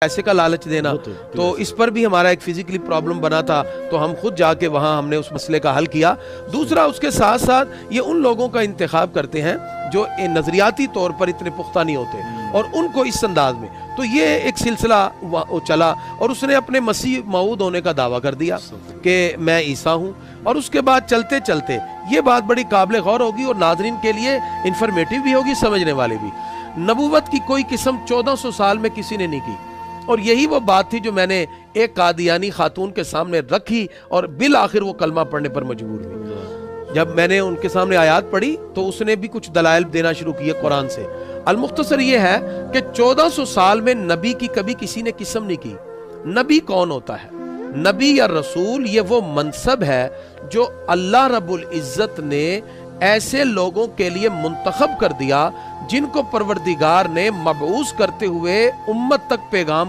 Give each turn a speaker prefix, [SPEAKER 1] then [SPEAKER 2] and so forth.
[SPEAKER 1] पैसे का लालच देना, तो इस पर भी हमारा एक फिजिकली प्रॉब्लम बना था, तो हम खुद जाके वहाँ हमने उस मसले का हल किया। दूसरा, उसके साथ साथ ये उन लोगों का इंतखाब करते हैं जो नजरियाती तौर पर इतने पुख्ता नहीं होते और उनको इस अंदाज में, तो ये एक सिलसिला चला और उसने अपने मसीह मऊद होने का दावा कर दिया कि मैं ईसा हूँ। और उसके बाद चलते चलते ये बात बड़ी काबिल गौर होगी और नाज़रीन के लिए इंफॉर्मेटिव भी होगी, समझने वाले भी। नबूवत की कोई किस्म 1400 साल में किसी ने नहीं की, और यही वो बात थी जो मैंने एक कादियानी खातून के सामने रखी और बिल आखिर वो कलमा पढ़ने पर मजबूर हुई। जब मैंने उनके सामने आयत पढ़ी तो उसने भी कुछ दलाइल देना शुरू किए कुरान से। अल-मुख्तसर ये है कि 1400 साल में नबी की कभी किसी ने किस्म नहीं की। नबी कौन होता है? नबी या रसूल ये वो मनसब है जो अल्लाह रब्बुल इज्जत ने ऐसे लोगों के लिए मुंतखब कर दिया जिनको परवरदिगार ने मबऊस करते हुए उम्मत तक पैगाम